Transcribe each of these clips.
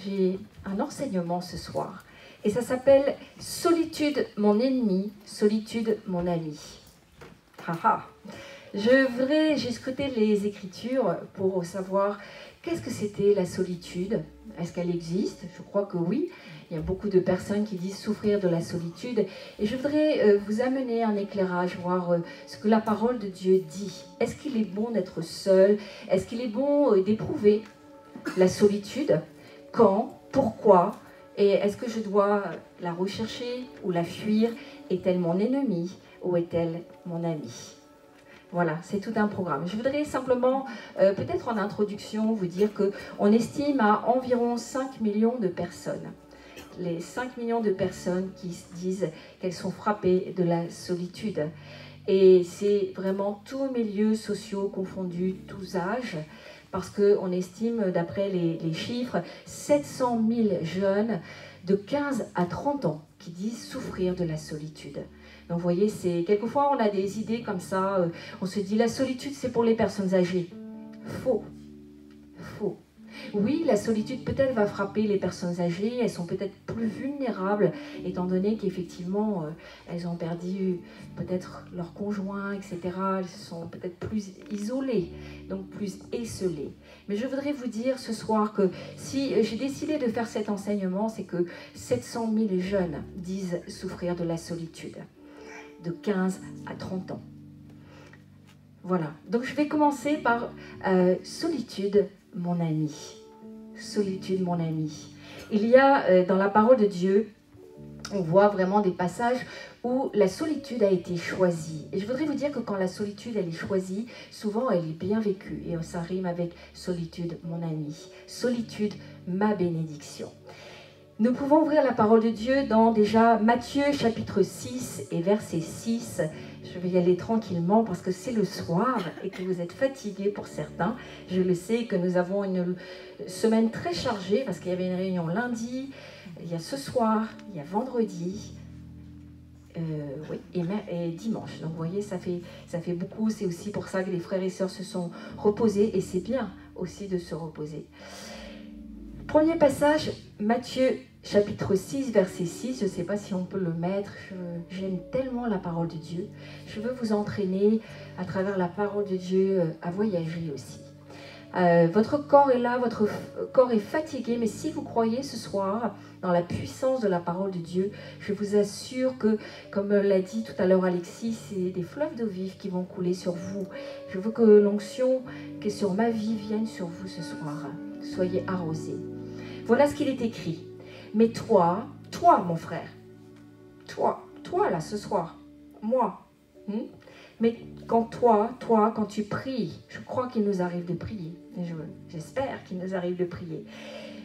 j'ai un enseignement ce soir. Et ça s'appelle « Solitude, mon ennemi, solitude, mon ami ». Haha. J'ai scruté les Écritures pour savoir qu'est-ce que c'était la solitude. Est-ce qu'elle existe? Je crois que oui. Il y a beaucoup de personnes qui disent souffrir de la solitude. Et je voudrais vous amener un éclairage, voir ce que la parole de Dieu dit. Est-ce qu'il est bon d'être seul? Est-ce qu'il est bon d'éprouver la solitude? Quand? Pourquoi? Et est-ce que je dois la rechercher ou la fuir? Est-elle mon ennemi ou est-elle mon ami? Voilà, c'est tout un programme. Je voudrais simplement, peut-être en introduction, vous dire qu'on estime à environ 5 millions de personnes. Les 5 millions de personnes qui disent qu'elles sont frappées de la solitude. Et c'est vraiment tous milieux sociaux confondus, tous âges, parce qu'on estime, d'après les chiffres, 700 000 jeunes de 15 à 30 ans qui disent souffrir de la solitude. Donc vous voyez, quelquefois on a des idées comme ça, on se dit la solitude c'est pour les personnes âgées. Faux, faux. Oui, la solitude peut-être va frapper les personnes âgées, elles sont peut-être plus vulnérables, étant donné qu'effectivement, elles ont perdu peut-être leur conjoint, etc. Elles sont peut-être plus isolées, donc plus esselées. Mais je voudrais vous dire ce soir que si j'ai décidé de faire cet enseignement, c'est que 700 000 jeunes disent souffrir de la solitude, de 15 à 30 ans. Voilà, donc je vais commencer par solitude, mon ami. Solitude, mon ami. Il y a dans la parole de Dieu, on voit vraiment des passages où la solitude a été choisie. Et je voudrais vous dire que quand la solitude elle est choisie, souvent elle est bien vécue. Et ça rime avec solitude, mon ami. Solitude, ma bénédiction. Nous pouvons ouvrir la parole de Dieu dans déjà Matthieu chapitre 6 et verset 6. Je vais y aller tranquillement parce que c'est le soir et que vous êtes fatigués pour certains. Je le sais que nous avons une semaine très chargée parce qu'il y avait une réunion lundi, il y a ce soir, il y a vendredi, oui, et dimanche. Donc vous voyez, ça fait beaucoup. C'est aussi pour ça que les frères et sœurs se sont reposés et c'est bien aussi de se reposer. Premier passage, Matthieu chapitre 6, verset 6, je ne sais pas si on peut le mettre, j'aime tellement la parole de Dieu. Je veux vous entraîner à travers la parole de Dieu à voyager aussi. Votre corps est là, votre corps est fatigué, mais si vous croyez ce soir dans la puissance de la parole de Dieu, je vous assure que, comme l'a dit tout à l'heure Alexis, c'est des fleuves d'eau vive qui vont couler sur vous. Je veux que l'onction qui est sur ma vie vienne sur vous ce soir. Soyez arrosés. Voilà ce qu'il est écrit. Mais toi, mon frère, toi là ce soir, moi, mais quand quand tu pries, je crois qu'il nous arrive de prier, j'espère qu'il nous arrive de prier,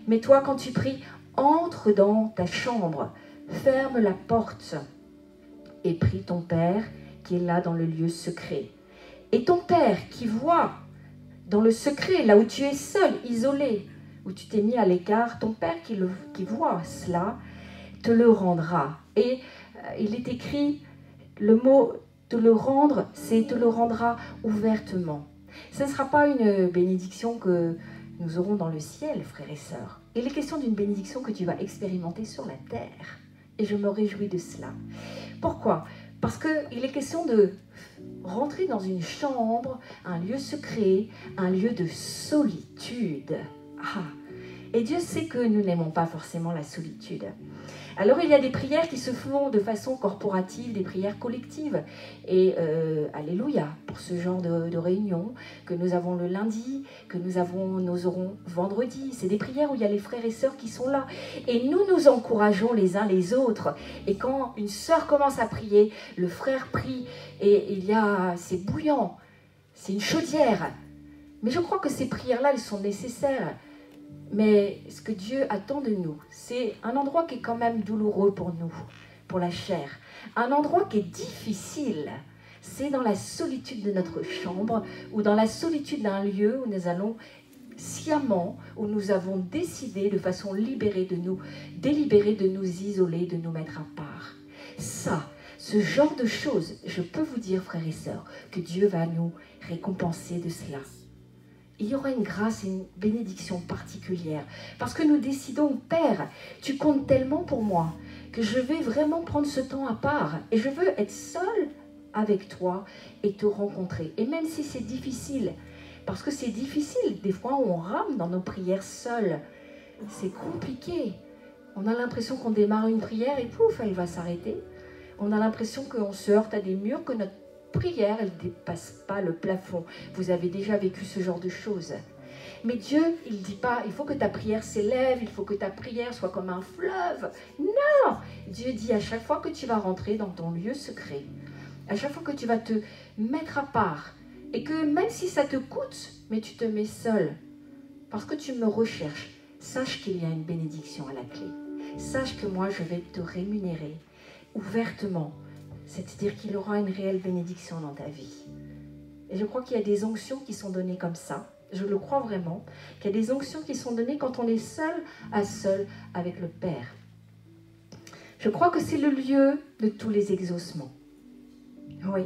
mais toi quand tu pries, entre dans ta chambre, ferme la porte et prie ton Père qui est là dans le lieu secret. Et ton Père qui voit dans le secret, là où tu es seul, isolé, où tu t'es mis à l'écart, ton Père qui voit cela, te le rendra. Et il est écrit, le mot te le rendre, c'est te le rendra ouvertement. Ce ne sera pas une bénédiction que nous aurons dans le ciel, frères et sœurs. Il est question d'une bénédiction que tu vas expérimenter sur la terre. Et je me réjouis de cela. Pourquoi? Parce qu'il est question de rentrer dans une chambre, un lieu secret, un lieu de solitude. Ah. Et Dieu sait que nous n'aimons pas forcément la solitude. Alors il y a des prières qui se font de façon corporative, des prières collectives. Et alléluia pour ce genre de réunion que nous avons le lundi, que nous aurons vendredi. C'est des prières où il y a les frères et sœurs qui sont là. Et nous nous encourageons les uns les autres. Et quand une sœur commence à prier, le frère prie et c'est bouillant, c'est une chaudière. Mais je crois que ces prières-là, elles sont nécessaires. Mais ce que Dieu attend de nous, c'est un endroit qui est quand même douloureux pour nous, pour la chair. Un endroit qui est difficile, c'est dans la solitude de notre chambre ou dans la solitude d'un lieu où nous allons sciemment, où nous avons décidé de façon délibérée de nous isoler, de nous mettre à part. Ça, ce genre de choses, je peux vous dire, frères et sœurs, que Dieu va nous récompenser de cela. il y aura une grâce et une bénédiction particulière. Parce que nous décidons, Père, tu comptes tellement pour moi que je vais vraiment prendre ce temps à part et je veux être seule avec toi et te rencontrer. Et même si c'est difficile, parce que c'est difficile, des fois on rame dans nos prières seules, c'est compliqué. On a l'impression qu'on démarre une prière et pouf, elle va s'arrêter. On a l'impression qu'on se heurte à des murs, que notre prière, elle ne dépasse pas le plafond. Vous avez déjà vécu ce genre de choses. Mais Dieu, il ne dit pas, il faut que ta prière s'élève, il faut que ta prière soit comme un fleuve. Non! Dieu dit, à chaque fois que tu vas rentrer dans ton lieu secret, à chaque fois que tu vas te mettre à part, et que même si ça te coûte, mais tu te mets seul, parce que tu me recherches, sache qu'il y a une bénédiction à la clé. Sache que moi, je vais te rémunérer ouvertement. C'est-à-dire qu'il y aura une réelle bénédiction dans ta vie. Et je crois qu'il y a des onctions qui sont données comme ça. Je le crois vraiment. Qu'il y a des onctions qui sont données quand on est seul à seul avec le Père. Je crois que c'est le lieu de tous les exaucements. Oui.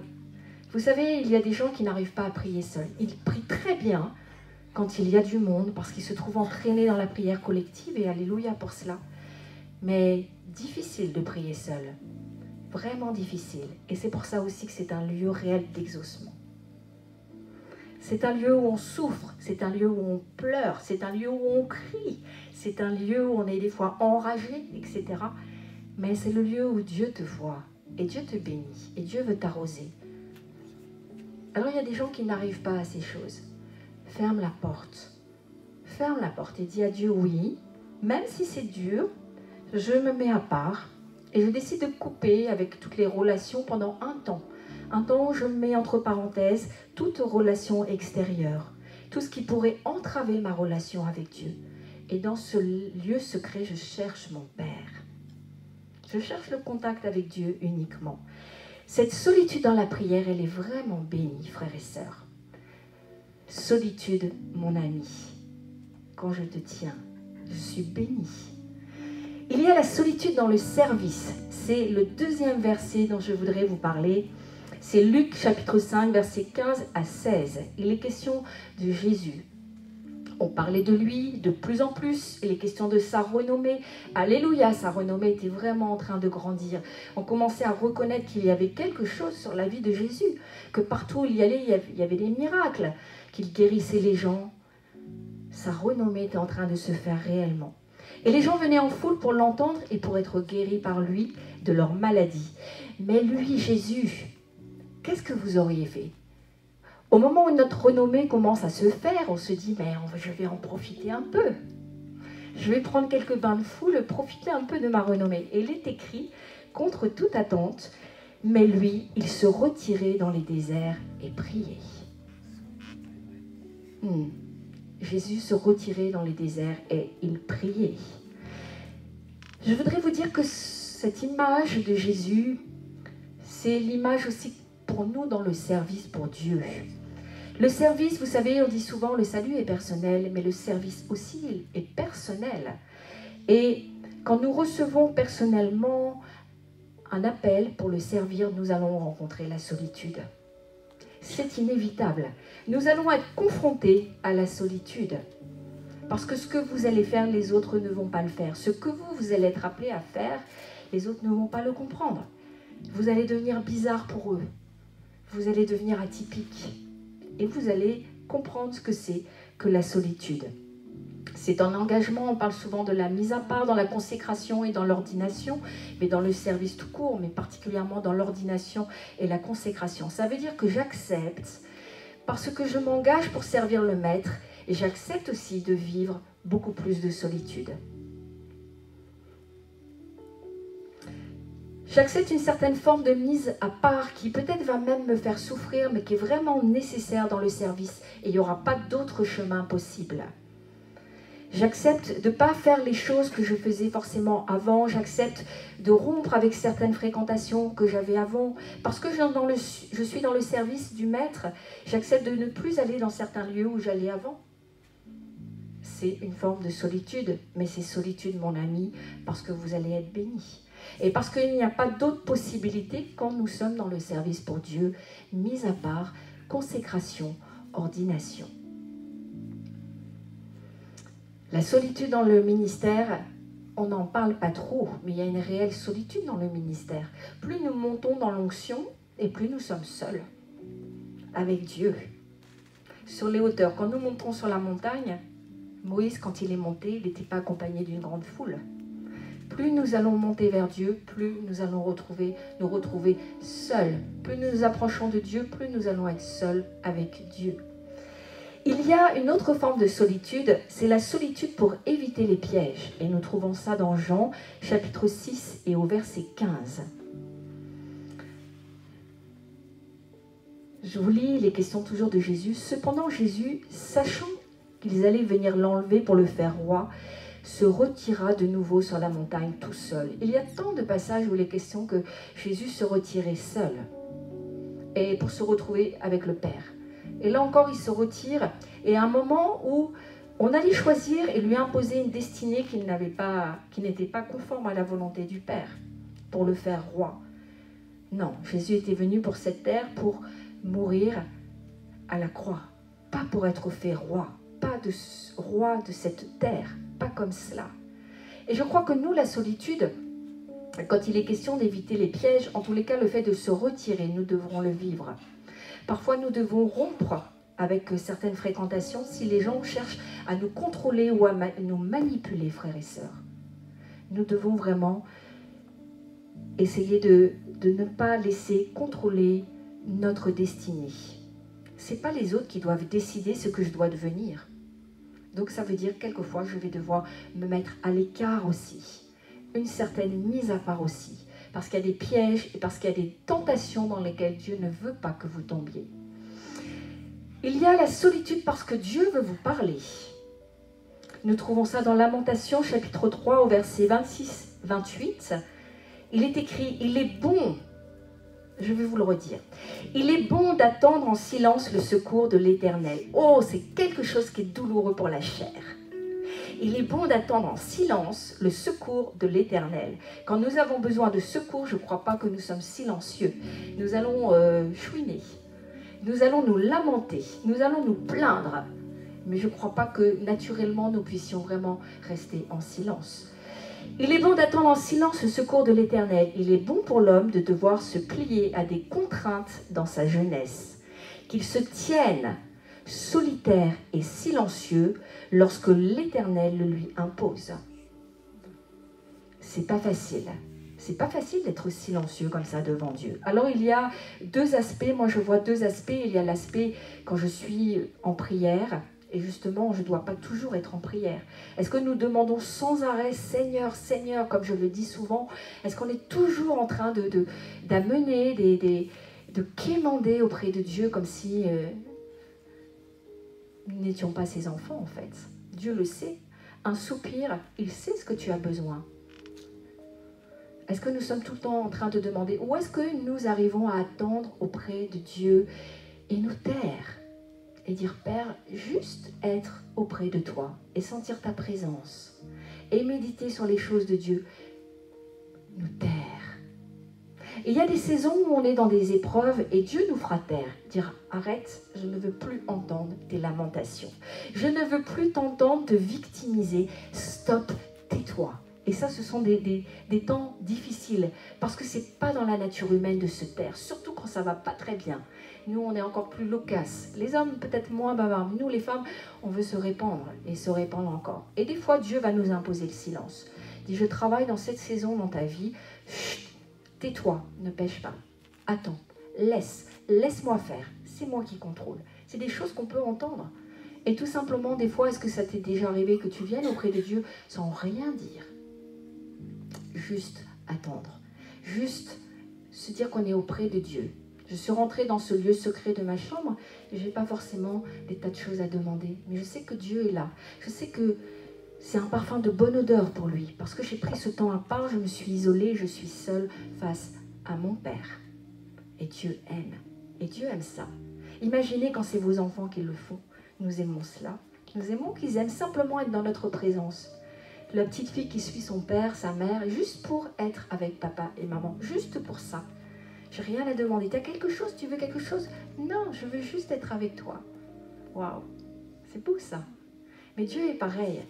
Vous savez, il y a des gens qui n'arrivent pas à prier seuls. Ils prient très bien quand il y a du monde, parce qu'ils se trouvent entraînés dans la prière collective, et alléluia pour cela. Mais difficile de prier seul. Vraiment difficile. Et c'est pour ça aussi que c'est un lieu réel d'exaucement. C'est un lieu où on souffre, c'est un lieu où on pleure, c'est un lieu où on crie, c'est un lieu où on est des fois enragé, etc. Mais c'est le lieu où Dieu te voit, et Dieu te bénit, et Dieu veut t'arroser. Alors il y a des gens qui n'arrivent pas à ces choses. Ferme la porte. Ferme la porte et dis à Dieu oui, même si c'est dur, je me mets à part et je décide de couper avec toutes les relations pendant un temps. Un temps où je mets entre parenthèses toute relation extérieure, tout ce qui pourrait entraver ma relation avec Dieu. Et dans ce lieu secret, je cherche mon Père. Je cherche le contact avec Dieu uniquement. Cette solitude dans la prière, elle est vraiment bénie, frères et sœurs. Solitude, mon ami, quand je te tiens, je suis bénie. Il y a la solitude dans le service. C'est le deuxième verset dont je voudrais vous parler. C'est Luc chapitre 5, versets 15 à 16. Il est question de Jésus. On parlait de lui de plus en plus. Il est question de sa renommée. Alléluia, sa renommée était vraiment en train de grandir. On commençait à reconnaître qu'il y avait quelque chose sur la vie de Jésus. Que partout où il y allait, il y avait des miracles. Qu'il guérissait les gens. Sa renommée était en train de se faire réellement. Et les gens venaient en foule pour l'entendre et pour être guéris par lui de leur maladie. Mais lui, Jésus, qu'est-ce que vous auriez fait? Au moment où notre renommée commence à se faire, on se dit, mais je vais en profiter un peu. Je vais prendre quelques bains de foule, profiter un peu de ma renommée. Et il est écrit, contre toute attente, mais lui, il se retirait dans les déserts et priait. Jésus se retirait dans les déserts et il priait. Je voudrais vous dire que cette image de Jésus, c'est l'image aussi pour nous dans le service pour Dieu. Le service, vous savez, on dit souvent le salut est personnel, mais le service aussi est personnel. Et quand nous recevons personnellement un appel pour le servir, nous allons rencontrer la solitude. C'est inévitable. Nous allons être confrontés à la solitude. Parce que ce que vous allez faire, les autres ne vont pas le faire. Ce que vous allez être appelés à faire, les autres ne vont pas le comprendre. Vous allez devenir bizarre pour eux. Vous allez devenir atypique. Et vous allez comprendre ce que c'est que la solitude. C'est un engagement, on parle souvent de la mise à part dans la consécration et dans l'ordination, mais dans le service tout court, mais particulièrement dans l'ordination et la consécration. Ça veut dire que j'accepte, parce que je m'engage pour servir le Maître, et j'accepte aussi de vivre beaucoup plus de solitude. J'accepte une certaine forme de mise à part qui peut-être va même me faire souffrir, mais qui est vraiment nécessaire dans le service, et il n'y aura pas d'autre chemin possible. J'accepte de ne pas faire les choses que je faisais forcément avant. J'accepte de rompre avec certaines fréquentations que j'avais avant. Parce que je suis dans le service du Maître, j'accepte de ne plus aller dans certains lieux où j'allais avant. C'est une forme de solitude, mais c'est solitude, mon ami, parce que vous allez être bénis. Et parce qu'il n'y a pas d'autre possibilité quand nous sommes dans le service pour Dieu, mis à part consécration, ordination. La solitude dans le ministère, on n'en parle pas trop, mais il y a une réelle solitude dans le ministère. Plus nous montons dans l'onction, et plus nous sommes seuls avec Dieu. Sur les hauteurs, quand nous montons sur la montagne, Moïse, quand il est monté, il n'était pas accompagné d'une grande foule. Plus nous allons monter vers Dieu, plus nous allons nous retrouver seuls. Plus nous nous approchons de Dieu, plus nous allons être seuls avec Dieu. Il y a une autre forme de solitude, c'est la solitude pour éviter les pièges. Et nous trouvons ça dans Jean, chapitre 6 et au verset 15. Je vous lis les questions toujours de Jésus. Cependant, Jésus, sachant qu'ils allaient venir l'enlever pour le faire roi, se retira de nouveau sur la montagne tout seul. Il y a tant de passages où il est question que Jésus se retirait seul et pour se retrouver avec le Père. Et là encore, il se retire et à un moment où on allait choisir et lui imposer une destinée qui n'était pas conforme à la volonté du Père pour le faire roi. Non, Jésus était venu pour cette terre pour mourir à la croix, pas pour être fait roi, pas de roi de cette terre, pas comme cela. Et je crois que nous, la solitude, quand il est question d'éviter les pièges, en tous les cas, le fait de se retirer, nous devrons le vivre. Parfois, nous devons rompre avec certaines fréquentations si les gens cherchent à nous contrôler ou à nous manipuler, frères et sœurs. Nous devons vraiment essayer de ne pas laisser contrôler notre destinée. Ce n'est pas les autres qui doivent décider ce que je dois devenir. Donc ça veut dire quelquefois je vais devoir me mettre à l'écart aussi. Une certaine mise à part aussi. Parce qu'il y a des pièges et parce qu'il y a des tentations dans lesquelles Dieu ne veut pas que vous tombiez. Il y a la solitude parce que Dieu veut vous parler. Nous trouvons ça dans Lamentation chapitre 3 au verset 26-28. Il est écrit, il est bon, je vais vous le redire, il est bon d'attendre en silence le secours de l'Éternel. Oh, c'est quelque chose qui est douloureux pour la chair. Il est bon d'attendre en silence le secours de l'Éternel. Quand nous avons besoin de secours, je ne crois pas que nous sommes silencieux. Nous allons chouiner, nous allons nous lamenter, nous allons nous plaindre. Mais je ne crois pas que naturellement nous puissions vraiment rester en silence. Il est bon d'attendre en silence le secours de l'Éternel. Il est bon pour l'homme de devoir se plier à des contraintes dans sa jeunesse. Qu'il se tienne solitaire et silencieux lorsque l'Éternel le lui impose. C'est pas facile. C'est pas facile d'être silencieux comme ça devant Dieu. Alors il y a deux aspects. Moi je vois deux aspects. Il y a l'aspect quand je suis en prière. Et justement, je ne dois pas toujours être en prière. Est-ce que nous demandons sans arrêt, Seigneur, Seigneur, comme je le dis souvent, est-ce qu'on est toujours en train d'amener, de quémander auprès de Dieu comme si nous n'étions pas ses enfants en fait? Dieu le sait. Un soupir, il sait ce que tu as besoin. Est-ce que nous sommes tout le temps en train de demander, ou est-ce que nous arrivons à attendre auprès de Dieu et nous taire? Et dire, Père, juste être auprès de toi et sentir ta présence et méditer sur les choses de Dieu, nous taire. Et il y a des saisons où on est dans des épreuves et Dieu nous fera taire. Dire, arrête, je ne veux plus entendre tes lamentations. Je ne veux plus t'entendre te victimiser. Stop, tais-toi. Et ça, ce sont des temps difficiles parce que ce n'est pas dans la nature humaine de se taire, surtout quand ça ne va pas très bien. Nous, on est encore plus loquaces. Les hommes, peut-être moins bavards. Nous, les femmes, on veut se répandre et se répandre encore. Et des fois, Dieu va nous imposer le silence. Il dit, je travaille dans cette saison dans ta vie. Chut, tais-toi, ne pêche pas. Attends, laisse-moi faire. C'est moi qui contrôle. C'est des choses qu'on peut entendre. Et tout simplement, des fois, est-ce que ça t'est déjà arrivé que tu viennes auprès de Dieu sans rien dire? Juste attendre. Juste se dire qu'on est auprès de Dieu. Je suis rentrée dans ce lieu secret de ma chambre et je n'ai pas forcément des tas de choses à demander. Mais je sais que Dieu est là. Je sais que c'est un parfum de bonne odeur pour lui. Parce que j'ai pris ce temps à part, je me suis isolée, je suis seule face à mon Père. Et Dieu aime. Et Dieu aime ça. Imaginez quand c'est vos enfants qui le font. Nous aimons cela. Nous aimons qu'ils aiment simplement être dans notre présence. La petite fille qui suit son père, sa mère, juste pour être avec papa et maman. Juste pour ça. Je n'ai rien à demander. Tu as quelque chose? Tu veux quelque chose? Non, je veux juste être avec toi. Waouh, c'est beau ça. Mais Dieu est pareil.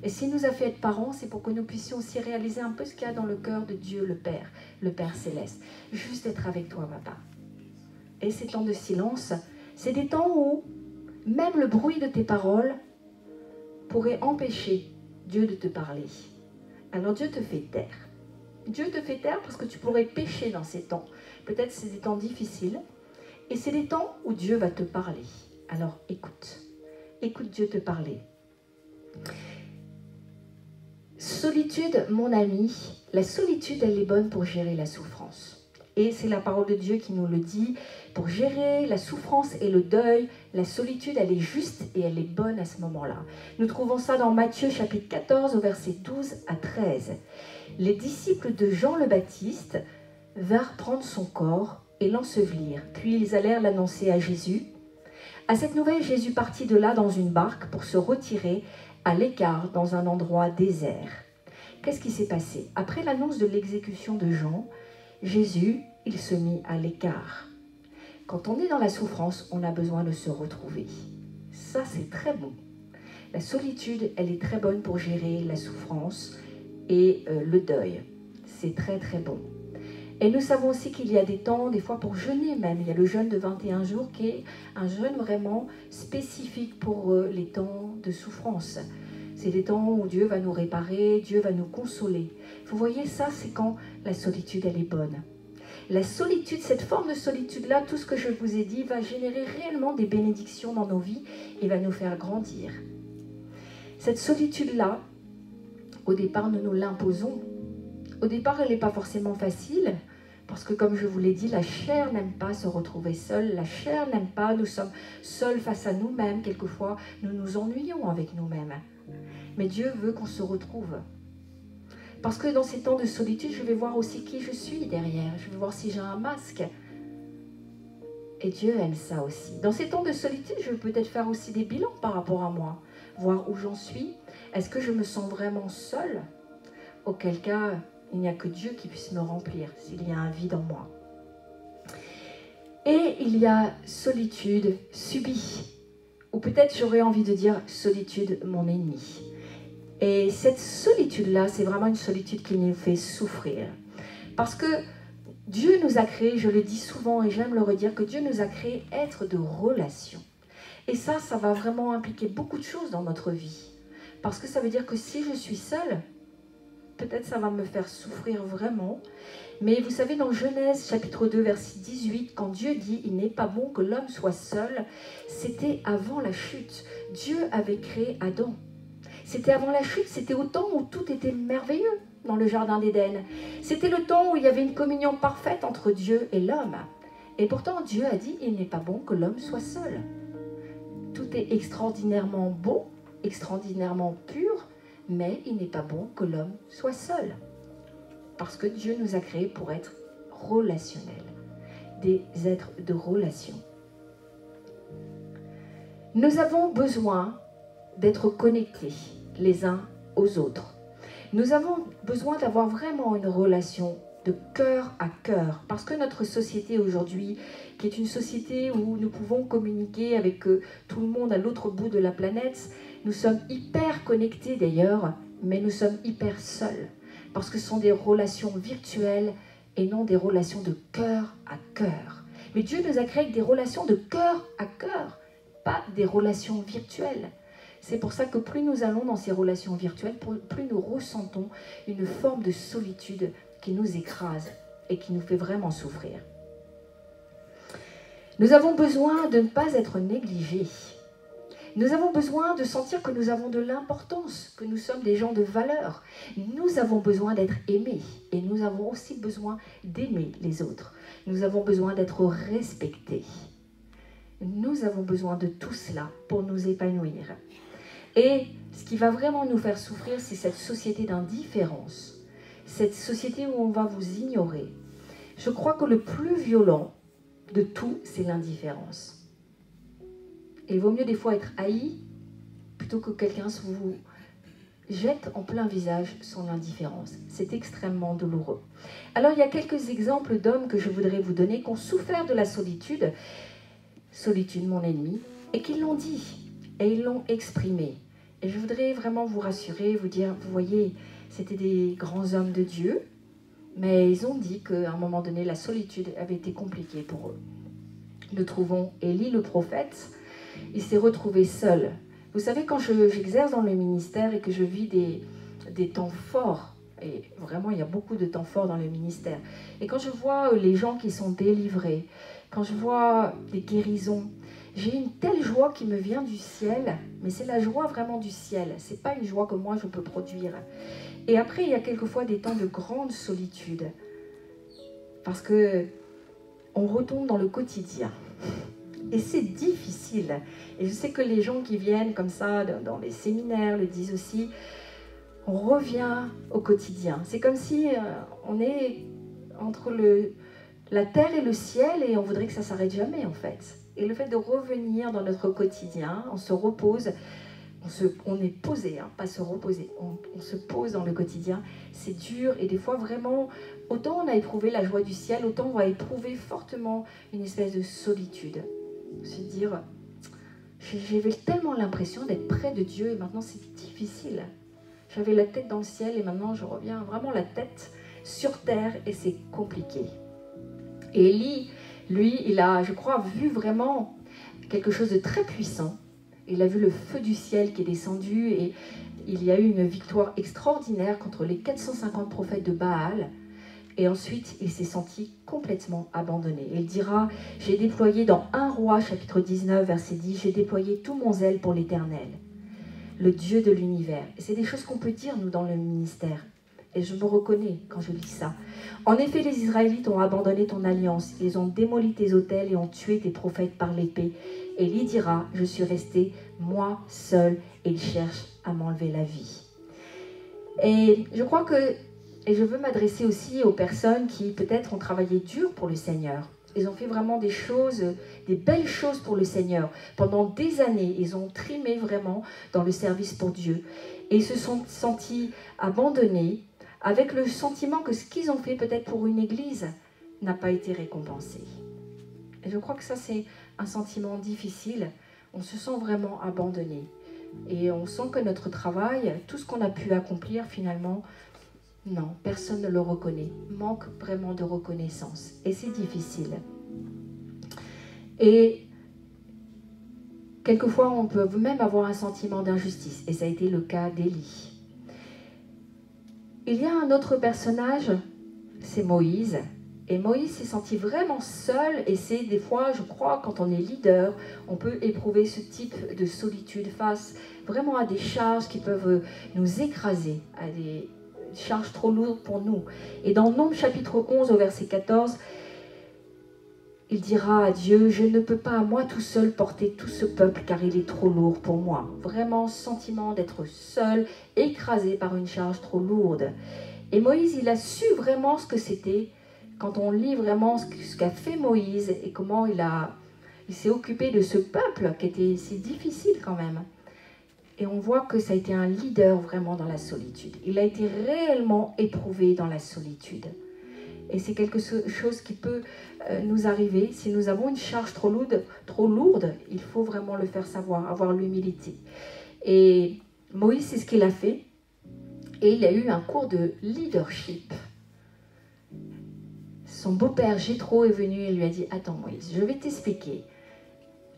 Et s'il nous a fait être parents, c'est pour que nous puissions aussi réaliser un peu ce qu'il y a dans le cœur de Dieu, le Père Céleste. Juste être avec toi, papa. Et ces temps de silence, c'est des temps où même le bruit de tes paroles pourrait empêcher Dieu de te parler. Alors Dieu te fait taire. Dieu te fait taire parce que tu pourrais pécher dans ces temps. Peut-être c'est des temps difficiles. Et c'est des temps où Dieu va te parler. Alors écoute. Écoute Dieu te parler. Solitude, mon ami, la solitude, elle est bonne pour gérer la souffrance. Et c'est la parole de Dieu qui nous le dit. Pour gérer la souffrance et le deuil, la solitude, elle est juste et elle est bonne à ce moment-là. Nous trouvons ça dans Matthieu chapitre 14, au verset 12 à 13. Les disciples de Jean le Baptiste vinrent prendre son corps et l'ensevelir. Puis ils allèrent l'annoncer à Jésus. À cette nouvelle, Jésus partit de là dans une barque pour se retirer à l'écart dans un endroit désert. Qu'est-ce qui s'est passé? Après l'annonce de l'exécution de Jean, Jésus, il se mit à l'écart. Quand on est dans la souffrance, on a besoin de se retrouver. Ça, c'est très bon. La solitude, elle est très bonne pour gérer la souffrance et le deuil. C'est très, très bon. Et nous savons aussi qu'il y a des temps, des fois pour jeûner même. Il y a le jeûne de 21 jours qui est un jeûne vraiment spécifique pour les temps de souffrance. C'est des temps où Dieu va nous réparer, Dieu va nous consoler. Vous voyez, ça, c'est quand la solitude, elle est bonne. La solitude, cette forme de solitude-là, tout ce que je vous ai dit, va générer réellement des bénédictions dans nos vies et va nous faire grandir. Cette solitude-là, au départ, nous nous l'imposons. Au départ, elle n'est pas forcément facile, parce que comme je vous l'ai dit, la chair n'aime pas se retrouver seule. La chair n'aime pas, nous sommes seuls face à nous-mêmes. Quelquefois, nous nous ennuyons avec nous-mêmes. Mais Dieu veut qu'on se retrouve. Parce que dans ces temps de solitude, je vais voir aussi qui je suis derrière. Je vais voir si j'ai un masque. Et Dieu aime ça aussi. Dans ces temps de solitude, je vais peut-être faire aussi des bilans par rapport à moi. Voir où j'en suis. Est-ce que je me sens vraiment seule? Auquel cas, il n'y a que Dieu qui puisse me remplir s'il y a un vide en moi. Et il y a solitude subie. Ou peut-être j'aurais envie de dire solitude mon ennemi. Et cette solitude-là, c'est vraiment une solitude qui nous fait souffrir. Parce que Dieu nous a créés, je le dis souvent et j'aime le redire, que Dieu nous a créés être de relation. Et ça va vraiment impliquer beaucoup de choses dans notre vie. Parce que ça veut dire que si je suis seule, peut-être ça va me faire souffrir vraiment. Mais vous savez, dans Genèse chapitre 2, verset 18, quand Dieu dit « Il n'est pas bon que l'homme soit seul », c'était avant la chute. Dieu avait créé Adam. C'était avant la chute, c'était au temps où tout était merveilleux dans le jardin d'Éden. C'était le temps où il y avait une communion parfaite entre Dieu et l'homme. Et pourtant, Dieu a dit « Il n'est pas bon que l'homme soit seul ». Tout est extraordinairement beau, extraordinairement pur, mais il n'est pas bon que l'homme soit seul. Parce que Dieu nous a créés pour être relationnels, des êtres de relation. Nous avons besoin d'être connectés les uns aux autres. Nous avons besoin d'avoir vraiment une relation de cœur à cœur, parce que notre société aujourd'hui, qui est une société où nous pouvons communiquer avec tout le monde à l'autre bout de la planète, nous sommes hyper connectés d'ailleurs, mais nous sommes hyper seuls, parce que ce sont des relations virtuelles et non des relations de cœur à cœur. Mais Dieu nous a créé avec des relations de cœur à cœur, pas des relations virtuelles. C'est pour ça que plus nous allons dans ces relations virtuelles, plus nous ressentons une forme de solitude qui nous écrase et qui nous fait vraiment souffrir. Nous avons besoin de ne pas être négligés. Nous avons besoin de sentir que nous avons de l'importance, que nous sommes des gens de valeur. Nous avons besoin d'être aimés et nous avons aussi besoin d'aimer les autres. Nous avons besoin d'être respectés. Nous avons besoin de tout cela pour nous épanouir. Et ce qui va vraiment nous faire souffrir, c'est cette société d'indifférence, cette société où on va vous ignorer. Je crois que le plus violent de tout, c'est l'indifférence. Et il vaut mieux des fois être haï plutôt que quelqu'un vous jette en plein visage son indifférence. C'est extrêmement douloureux. Alors il y a quelques exemples d'hommes que je voudrais vous donner qui ont souffert de la solitude, solitude mon ennemi, et qui l'ont dit, et ils l'ont exprimé. Et je voudrais vraiment vous rassurer, vous dire, vous voyez, c'était des grands hommes de Dieu, mais ils ont dit qu'à un moment donné, la solitude avait été compliquée pour eux. Nous trouvons Élie le prophète, il s'est retrouvé seul. Vous savez, quand j'exerce dans le ministère et que je vis des temps forts, et vraiment il y a beaucoup de temps forts dans le ministère, et quand je vois les gens qui sont délivrés, quand je vois des guérisons, j'ai une telle joie qui me vient du ciel, mais c'est la joie vraiment du ciel, c'est pas une joie que moi je peux produire. Et après il y a quelquefois des temps de grande solitude, parce que on retombe dans le quotidien. Et c'est difficile. Et je sais que les gens qui viennent comme ça dans les séminaires le disent aussi, on revient au quotidien. C'est comme si on est entre la terre et le ciel et on voudrait que ça s'arrête jamais en fait. Et le fait de revenir dans notre quotidien, on se repose, on est posé, hein, pas se reposer, on se pose dans le quotidien, c'est dur et des fois vraiment, autant on a éprouvé la joie du ciel, autant on va éprouver fortement une espèce de solitude. Se dire, j'avais tellement l'impression d'être près de Dieu et maintenant c'est difficile. J'avais la tête dans le ciel et maintenant je reviens vraiment la tête sur terre et c'est compliqué. Et Élie, lui, il a, je crois, vu vraiment quelque chose de très puissant. Il a vu le feu du ciel qui est descendu et il y a eu une victoire extraordinaire contre les 450 prophètes de Baal. Et ensuite, il s'est senti complètement abandonné. Il dira, j'ai déployé dans 1 Roi, chapitre 19, verset 10, j'ai déployé tout mon zèle pour l'Éternel, le Dieu de l'univers. Et c'est des choses qu'on peut dire, nous, dans le ministère. Et je me reconnais quand je lis ça. En effet, les Israélites ont abandonné ton alliance. Ils ont démoli tes autels et ont tué tes prophètes par l'épée. Et Élie dira, je suis resté, moi, seul, et ils cherchent à m'enlever la vie. Et je crois que, et je veux m'adresser aussi aux personnes qui peut-être ont travaillé dur pour le Seigneur. Ils ont fait vraiment des choses, des belles choses pour le Seigneur. Pendant des années, ils ont trimé vraiment dans le service pour Dieu. Et ils se sont sentis abandonnés, avec le sentiment que ce qu'ils ont fait peut-être pour une église n'a pas été récompensé. Et je crois que ça, c'est un sentiment difficile. On se sent vraiment abandonné. Et on sent que notre travail, tout ce qu'on a pu accomplir finalement, non, personne ne le reconnaît. Manque vraiment de reconnaissance. Et c'est difficile. Et quelquefois, on peut même avoir un sentiment d'injustice. Et ça a été le cas d'Élie. Il y a un autre personnage, c'est Moïse. Et Moïse s'est senti vraiment seul. Et c'est des fois, je crois, quand on est leader, on peut éprouver ce type de solitude face vraiment à des charges qui peuvent nous écraser, à des charges trop lourdes pour nous. Et dans Nombres chapitre 11 au verset 14, il dira à Dieu, je ne peux pas moi tout seul porter tout ce peuple car il est trop lourd pour moi. Vraiment sentiment d'être seul, écrasé par une charge trop lourde. Et Moïse, il a su vraiment ce que c'était, quand on lit vraiment ce qu'a fait Moïse et comment il s'est occupé de ce peuple qui était si difficile quand même. Et on voit que ça a été un leader vraiment dans la solitude. Il a été réellement éprouvé dans la solitude. Et c'est quelque chose qui peut nous arriver. Si nous avons une charge trop lourde, il faut vraiment le faire savoir, avoir l'humilité. Et Moïse, c'est ce qu'il a fait. Et il a eu un cours de leadership. Son beau-père Jéthro est venu et lui a dit, attends Moïse, je vais t'expliquer.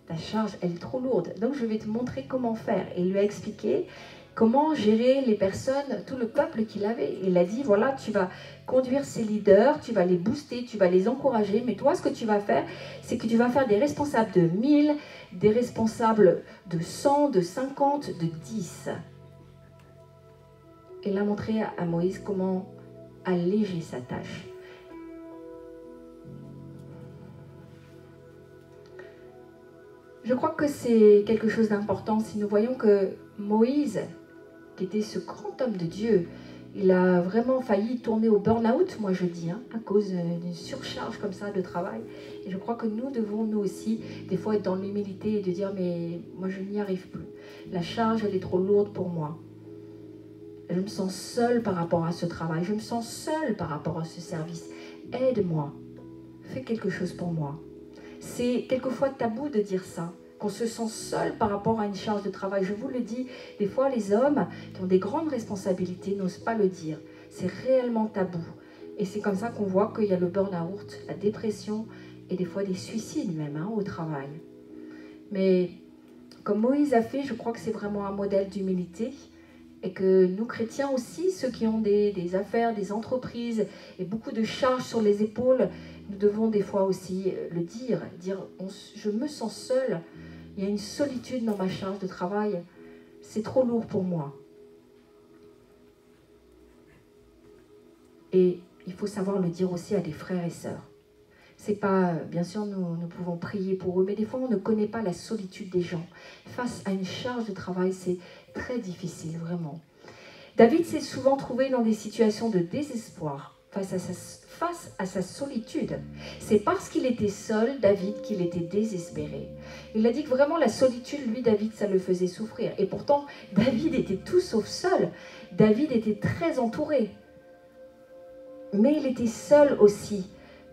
Ta charge, elle est trop lourde. Donc je vais te montrer comment faire. Et il lui a expliqué comment gérer les personnes, tout le peuple qu'il avait. Il a dit, voilà, tu vas conduire ces leaders, tu vas les booster, tu vas les encourager, mais toi, ce que tu vas faire, c'est que tu vas faire des responsables de 1000, des responsables de 100, de 50, de 10. Il a montré à Moïse comment alléger sa tâche. Je crois que c'est quelque chose d'important si nous voyons que Moïse, qui était ce grand homme de Dieu, il a vraiment failli tourner au burn-out, moi je dis, à cause d'une surcharge comme ça de travail. Et je crois que nous devons, nous aussi, des fois être dans l'humilité et de dire, mais moi je n'y arrive plus. La charge, elle est trop lourde pour moi. Je me sens seule par rapport à ce travail. Je me sens seule par rapport à ce service. Aide-moi. Fais quelque chose pour moi. C'est quelquefois tabou de dire ça. qu'on se sent seul par rapport à une charge de travail. Je vous le dis, des fois les hommes qui ont des grandes responsabilités n'osent pas le dire. C'est réellement tabou. Et c'est comme ça qu'on voit qu'il y a le burn-out, la dépression et des fois des suicides même au travail. Mais comme Moïse a fait, je crois que c'est vraiment un modèle d'humilité. Et que nous, chrétiens aussi, ceux qui ont des affaires, des entreprises et beaucoup de charges sur les épaules, nous devons des fois aussi le dire je me sens seul, il y a une solitude dans ma charge de travail, c'est trop lourd pour moi. Et il faut savoir le dire aussi à des frères et sœurs. C'est pas, bien sûr, nous pouvons prier pour eux, mais des fois, on ne connaît pas la solitude des gens. Face à une charge de travail, c'est très difficile, vraiment. David s'est souvent trouvé dans des situations de désespoir face à sa solitude. C'est parce qu'il était seul, David, qu'il était désespéré. Il a dit que vraiment, la solitude, lui, David, ça le faisait souffrir. Et pourtant, David était tout sauf seul. David était très entouré. Mais il était seul aussi,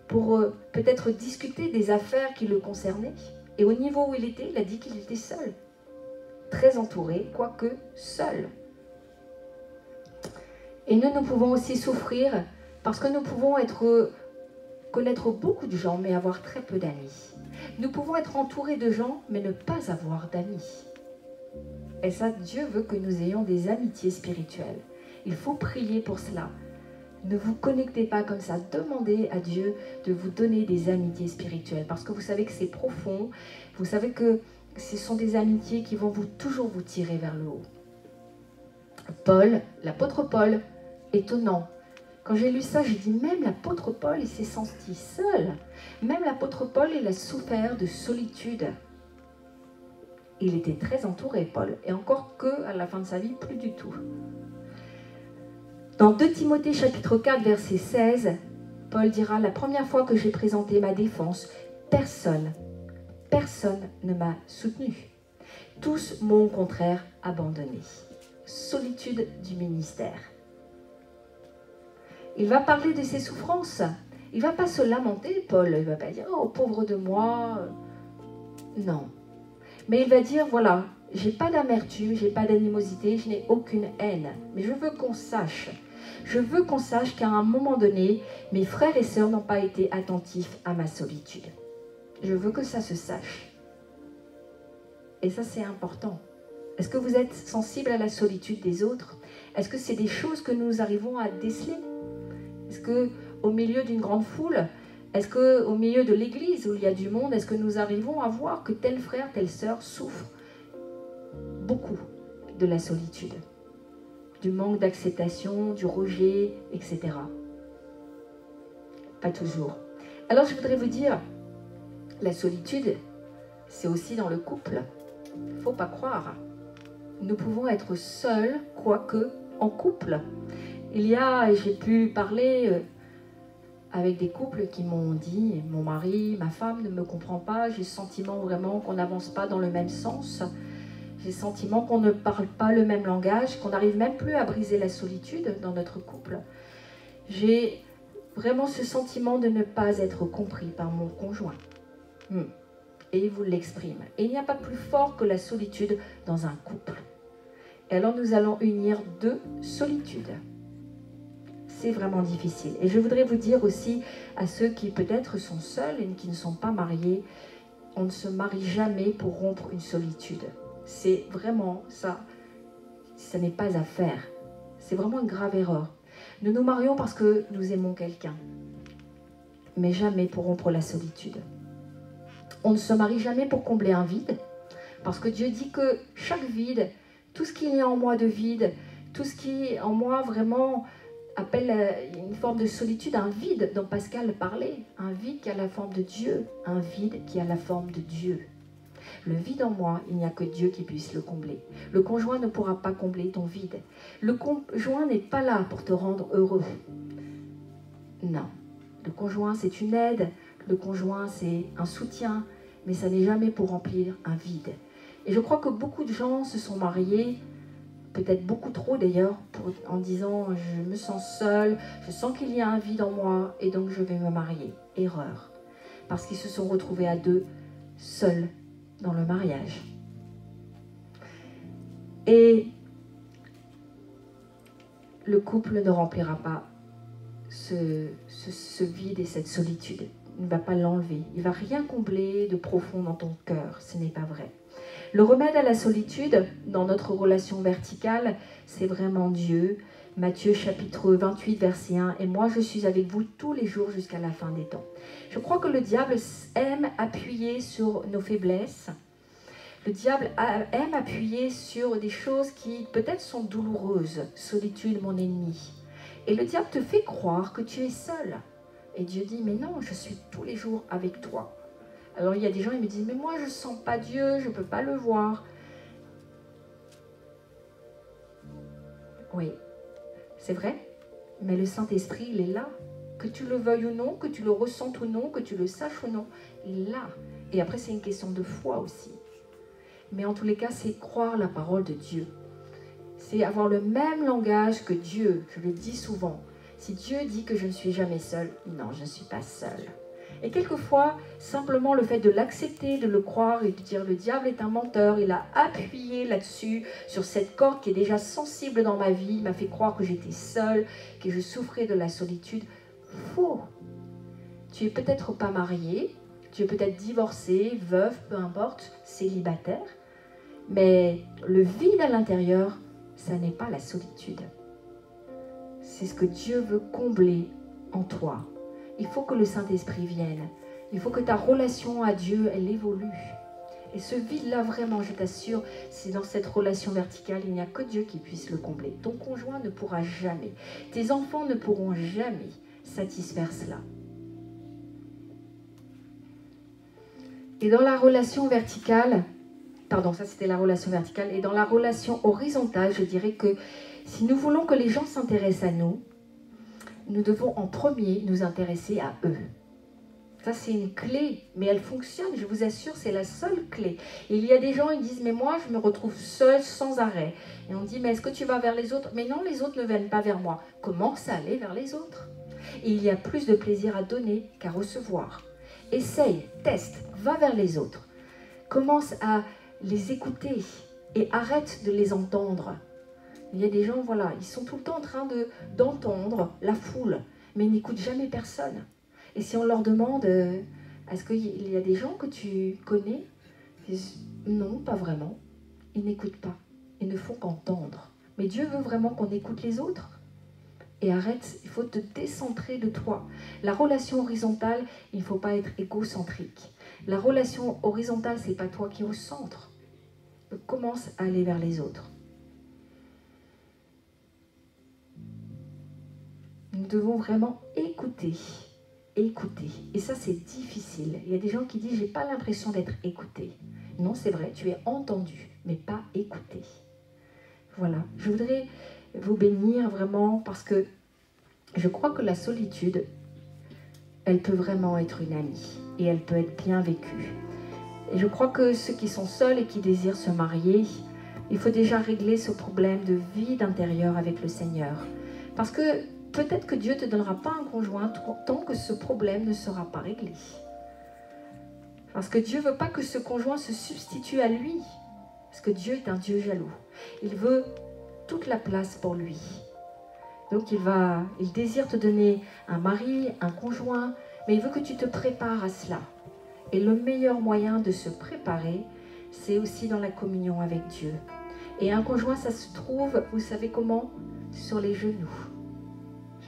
pour peut-être discuter des affaires qui le concernaient. Et au niveau où il était, il a dit qu'il était seul. Très entouré, quoique seul. Et nous pouvons aussi souffrir parce que nous pouvons connaître beaucoup de gens, mais avoir très peu d'amis. Nous pouvons être entourés de gens, mais ne pas avoir d'amis. Et ça, Dieu veut que nous ayons des amitiés spirituelles. Il faut prier pour cela. Ne vous connectez pas comme ça. Demandez à Dieu de vous donner des amitiés spirituelles. Parce que vous savez que c'est profond. Vous savez que ce sont des amitiés qui vont toujours vous tirer vers le haut. Paul, l'apôtre Paul, étonnant. Quand j'ai lu ça, j'ai dit même l'apôtre Paul, il s'est senti seul. Même l'apôtre Paul, il a souffert de solitude. Il était très entouré, Paul. Et encore que, à la fin de sa vie, plus du tout. Dans 2 Timothée chapitre 4 verset 16, Paul dira « La première fois que j'ai présenté ma défense, personne ne m'a soutenu. Tous m'ont au contraire abandonné. » Solitude du ministère. Il va parler de ses souffrances. Il ne va pas se lamenter, Paul. Il ne va pas dire « Oh, pauvre de moi !» Non. Mais il va dire « Voilà, j'ai pas d'amertume, j'ai pas d'animosité, je n'ai aucune haine. Mais je veux qu'on sache. Je veux qu'on sache qu'à un moment donné, mes frères et sœurs n'ont pas été attentifs à ma solitude. Je veux que ça se sache. » Et ça, c'est important. Est-ce que vous êtes sensible à la solitude des autres? Est-ce que c'est des choses que nous arrivons à déceler? Est-ce qu'au milieu d'une grande foule, est-ce qu'au milieu de l'église où il y a du monde, est-ce que nous arrivons à voir que tel frère, telle sœur souffre beaucoup de la solitude, du manque d'acceptation, du rejet, etc. Pas toujours. Alors je voudrais vous dire, la solitude, c'est aussi dans le couple. Il ne faut pas croire. Nous pouvons être seuls, quoique en couple. J'ai pu parler avec des couples qui m'ont dit, mon mari, ma femme ne me comprend pas, j'ai le sentiment vraiment qu'on n'avance pas dans le même sens, j'ai le sentiment qu'on ne parle pas le même langage, qu'on n'arrive même plus à briser la solitude dans notre couple. J'ai vraiment ce sentiment de ne pas être compris par mon conjoint. Et il vous l'exprime. Et il n'y a pas plus fort que la solitude dans un couple. Et alors nous allons unir 2 solitudes. C'est vraiment difficile. Et je voudrais vous dire aussi à ceux qui peut-être sont seuls et qui ne sont pas mariés, on ne se marie jamais pour rompre une solitude. C'est vraiment ça n'est pas à faire. C'est vraiment une grave erreur. Nous nous marions parce que nous aimons quelqu'un, mais jamais pour rompre la solitude. On ne se marie jamais pour combler un vide, parce que Dieu dit que chaque vide, tout ce qu'il y a en moi de vide, tout ce qui en moi vraiment appelle une forme de solitude, un vide dont Pascal parlait, un vide qui a la forme de Dieu, un vide qui a la forme de Dieu. Le vide en moi, il n'y a que Dieu qui puisse le combler. Le conjoint ne pourra pas combler ton vide. Le conjoint n'est pas là pour te rendre heureux. Non. Le conjoint, c'est une aide. Le conjoint, c'est un soutien. Mais ça n'est jamais pour remplir un vide. Et je crois que beaucoup de gens se sont mariés, peut-être beaucoup trop d'ailleurs, en disant « je me sens seul, je sens qu'il y a un vide en moi et donc je vais me marier ». Erreur. Parce qu'ils se sont retrouvés à 2, seuls dans le mariage. Et le couple ne remplira pas ce vide et cette solitude. Il ne va pas l'enlever. Il ne va rien combler de profond dans ton cœur. Ce n'est pas vrai. Le remède à la solitude dans notre relation verticale, c'est vraiment Dieu. Matthieu chapitre 28, verset 1. « Et moi, je suis avec vous tous les jours jusqu'à la fin des temps. » Je crois que le diable aime appuyer sur nos faiblesses. Le diable aime appuyer sur des choses qui peut-être sont douloureuses. Solitude, mon ennemi. Et le diable te fait croire que tu es seul. Et Dieu dit, mais non, je suis tous les jours avec toi. Alors il y a des gens qui me disent, mais moi je ne sens pas Dieu, je ne peux pas le voir. Oui, c'est vrai, mais le Saint-Esprit, il est là. Que tu le veuilles ou non, que tu le ressentes ou non, que tu le saches ou non, il est là. Et après, c'est une question de foi aussi. Mais en tous les cas, c'est croire la parole de Dieu. C'est avoir le même langage que Dieu, je le dis souvent. Si Dieu dit que je ne suis jamais seule, non, je ne suis pas seule. Et quelquefois, simplement le fait de l'accepter, de le croire et de dire le diable est un menteur, il a appuyé là-dessus, sur cette corde qui est déjà sensible dans ma vie, il m'a fait croire que j'étais seule, que je souffrais de la solitude. Faux. Tu es peut-être pas marié, tu es peut-être divorcé, veuve, peu importe, célibataire, mais le vide à l'intérieur, ça n'est pas la solitude. C'est ce que Dieu veut combler en toi. Il faut que le Saint-Esprit vienne. Il faut que ta relation à Dieu, elle évolue. Et ce vide-là, vraiment, je t'assure, c'est dans cette relation verticale, il n'y a que Dieu qui puisse le combler. Ton conjoint ne pourra jamais. Tes enfants ne pourront jamais satisfaire cela. Et dans la relation verticale, pardon, ça c'était la relation verticale, et dans la relation horizontale, je dirais que si nous voulons que les gens s'intéressent à nous, nous devons en premier nous intéresser à eux. Ça, c'est une clé, mais elle fonctionne, je vous assure, c'est la seule clé. Et il y a des gens, ils disent, mais moi, je me retrouve seule sans arrêt. Et on dit, mais est-ce que tu vas vers les autres? Mais non, les autres ne viennent pas vers moi. Commence à aller vers les autres. Et il y a plus de plaisir à donner qu'à recevoir. Essaye, teste, va vers les autres. Commence à les écouter et arrête de les entendre. Il y a des gens, voilà, ils sont tout le temps en train d'entendre la foule, mais ils n'écoutent jamais personne. Et si on leur demande, est-ce qu'il y a des gens que tu connais? Ils disent, non, pas vraiment. Ils n'écoutent pas. Ils ne font qu'entendre. Mais Dieu veut vraiment qu'on écoute les autres. Et arrête, il faut te décentrer de toi. La relation horizontale, il ne faut pas être égocentrique. La relation horizontale, ce n'est pas toi qui es au centre. Donc, commence à aller vers les autres. Nous devons vraiment écouter. Écouter. Et ça, c'est difficile. Il y a des gens qui disent, j'ai pas l'impression d'être écouté. Non, c'est vrai, tu es entendu, mais pas écouté. Voilà. Je voudrais vous bénir vraiment parce que je crois que la solitude, elle peut vraiment être une amie et elle peut être bien vécue. Et je crois que ceux qui sont seuls et qui désirent se marier, il faut déjà régler ce problème de vide intérieur avec le Seigneur. Parce que peut-être que Dieu ne te donnera pas un conjoint tant que ce problème ne sera pas réglé. Parce que Dieu ne veut pas que ce conjoint se substitue à lui. Parce que Dieu est un Dieu jaloux. Il veut toute la place pour lui. Donc il désire te donner un mari, un conjoint, mais il veut que tu te prépares à cela. Et le meilleur moyen de se préparer, c'est aussi dans la communion avec Dieu. Et un conjoint, ça se trouve, vous savez comment? Sur les genoux.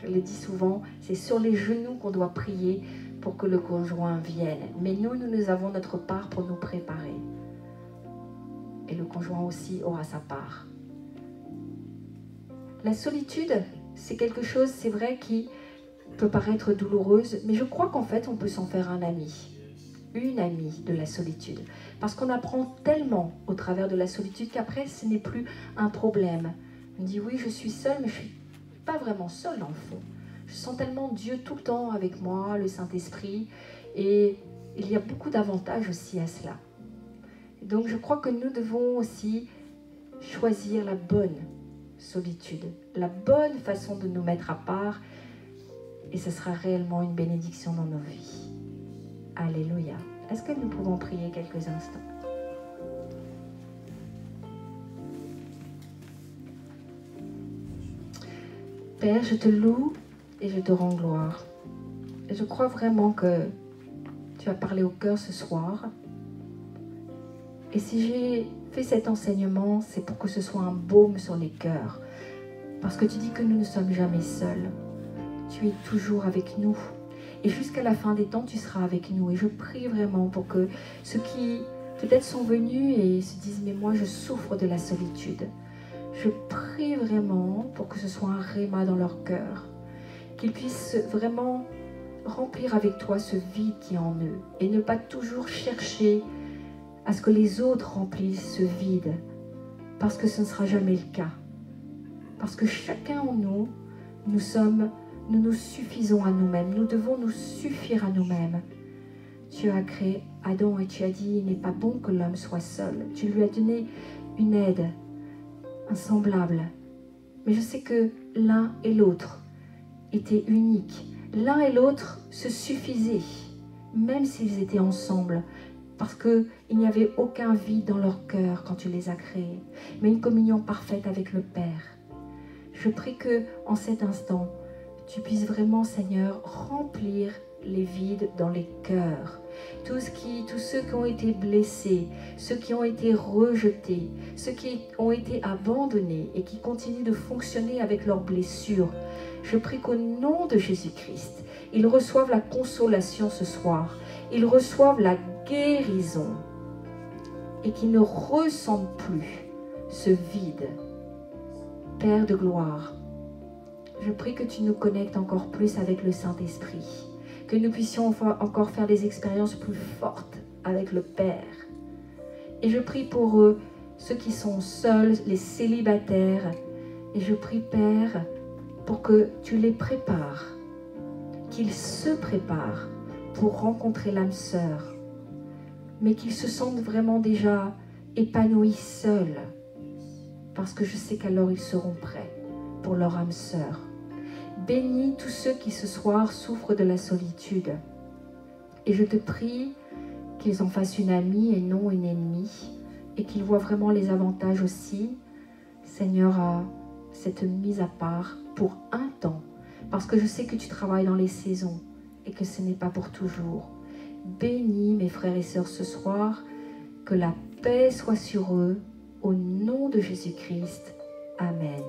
Je l'ai dit souvent, c'est sur les genoux qu'on doit prier pour que le conjoint vienne. Mais nous avons notre part pour nous préparer. Et le conjoint aussi aura sa part. La solitude, c'est quelque chose, c'est vrai, qui peut paraître douloureuse, mais je crois qu'en fait, on peut s'en faire un ami. Une amie de la solitude. Parce qu'on apprend tellement au travers de la solitude qu'après, ce n'est plus un problème. On dit, oui, je suis seule, mais je ne suis pas vraiment seule, en fond. Je sens tellement Dieu tout le temps avec moi, le Saint-Esprit, et il y a beaucoup d'avantages aussi à cela. Donc, je crois que nous devons aussi choisir la bonne solitude, la bonne façon de nous mettre à part, et ce sera réellement une bénédiction dans nos vies. Alléluia. Est-ce que nous pouvons prier quelques instants? Père, je te loue et je te rends gloire. Et je crois vraiment que tu as parlé au cœur ce soir. Et si j'ai fait cet enseignement, c'est pour que ce soit un baume sur les cœurs. Parce que tu dis que nous ne sommes jamais seuls. Tu es toujours avec nous. Et jusqu'à la fin des temps, tu seras avec nous. Et je prie vraiment pour que ceux qui peut-être sont venus et se disent « Mais moi, je souffre de la solitude ». Je prie vraiment pour que ce soit un réma dans leur cœur. Qu'ils puissent vraiment remplir avec toi ce vide qui est en eux. Et ne pas toujours chercher à ce que les autres remplissent ce vide. Parce que ce ne sera jamais le cas. Parce que chacun en nous, nous nous suffisons à nous-mêmes. Nous devons nous suffire à nous-mêmes. Tu as créé Adam et tu as dit, il n'est pas bon que l'homme soit seul. Tu lui as donné une aide, un semblable. Mais je sais que l'un et l'autre étaient uniques. L'un et l'autre se suffisaient, même s'ils étaient ensemble. Parce qu'il n'y avait aucun vide dans leur cœur quand tu les as créés. Mais une communion parfaite avec le Père. Je prie que en cet instant, tu puisses vraiment, Seigneur, remplir les vides dans les cœurs. Tous ceux qui ont été blessés, ceux qui ont été rejetés, ceux qui ont été abandonnés et qui continuent de fonctionner avec leurs blessures. Je prie qu'au nom de Jésus-Christ, ils reçoivent la consolation ce soir. Ils reçoivent la guérison et qu'ils ne ressentent plus ce vide. Père de gloire, je prie que tu nous connectes encore plus avec le Saint-Esprit, que nous puissions encore faire des expériences plus fortes avec le Père. Et je prie pour ceux qui sont seuls, les célibataires, et je prie, Père, pour que tu les prépares, qu'ils se préparent pour rencontrer l'âme sœur, mais qu'ils se sentent vraiment déjà épanouis seuls, parce que je sais qu'alors ils seront prêts pour leur âme sœur. Bénis tous ceux qui ce soir souffrent de la solitude. Et je te prie qu'ils en fassent une amie et non une ennemie, et qu'ils voient vraiment les avantages aussi, Seigneur, à cette mise à part pour un temps, parce que je sais que tu travailles dans les saisons et que ce n'est pas pour toujours. Bénis mes frères et sœurs ce soir, que la paix soit sur eux, au nom de Jésus-Christ. Amen.